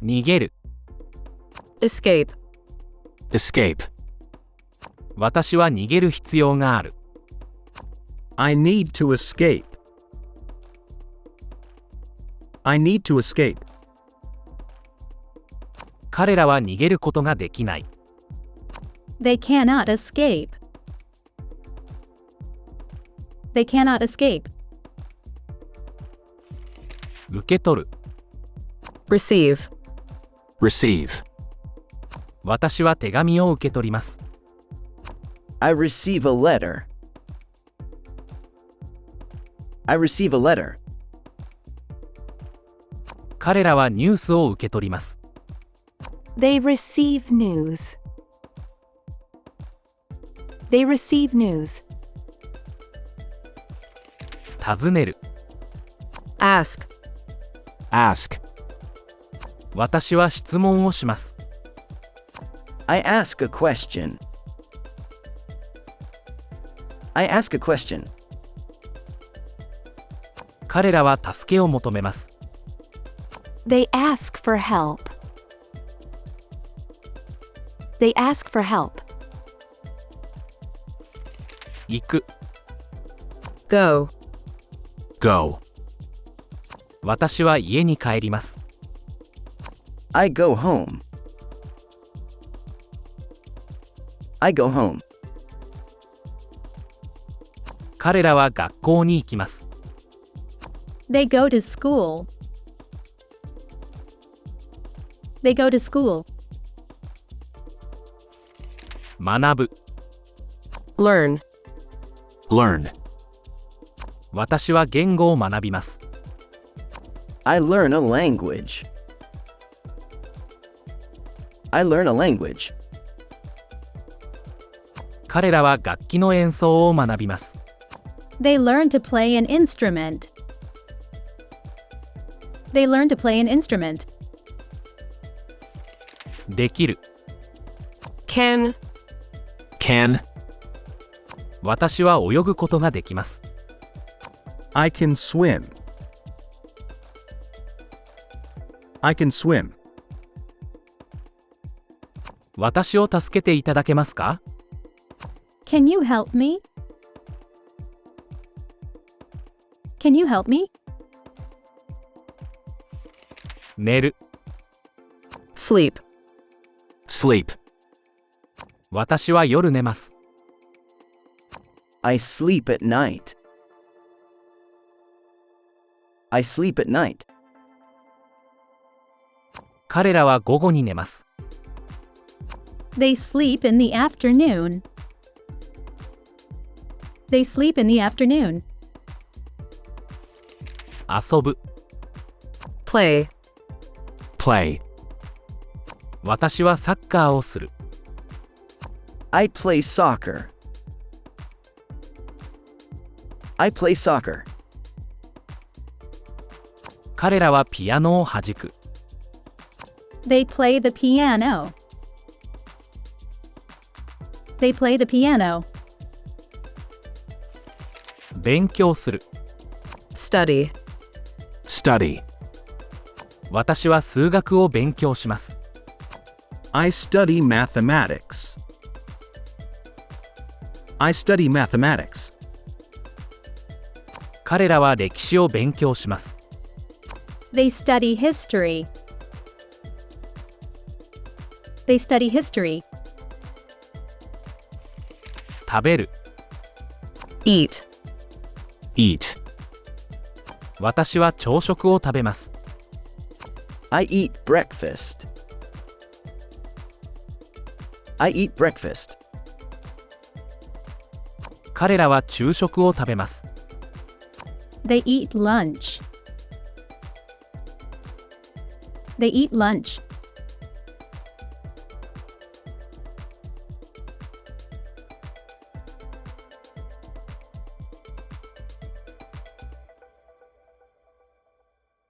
逃げる。escape, escape. 私は逃げる必要がある。I need to escape. I need to escape. 彼らは逃げることができない。They cannot escape. They cannot escape. 受け取る。receive, Receive. 私は手紙を受け取ります。I receive a letter. I receive a letter. 彼らはニュースを受け取ります。They receive news. They receive news. 尋ねる。ask, Ask. 私は質問をします。I ask a question. I ask a question. 彼らは助けを求めます。They ask for help. They ask for help. 行く。go, Go. 私は家に帰ります。I go home. I go home. 彼らは学校に行きます。They go to school. They go to school. 学ぶ。learn, Learn. 私は言語を学びます。I learn a language. I learn a language. 彼らは楽器の演奏を学びます。They learn to play an instrument. They learn to play an instrument. できる。can, Can. 私は泳ぐことができます。I can swim. I can swim. 私を助けていただけますか？ Can you help me? Can you help me? 寝る。sleep, Sleep. 私は夜寝ます。I sleep at night. I sleep at night. 彼らは午後に寝ます。They sleep in the afternoon. They sleep in the afternoon. 遊ぶ。play, Play. 私はサッカーをする。I play soccer. I play soccer. 彼らはピアノを弾く。They play the piano. They play the piano. 勉強する。study, Study. 私は数学を勉強します。I study mathematics. I study mathematics. 彼らは歴史を勉強します。They study history. They study history. 食べる。eat, Eat. 私は朝食を食べます。I eat breakfast. I eat breakfast. 彼らは昼食を食べます。They eat lunch. They eat lunch.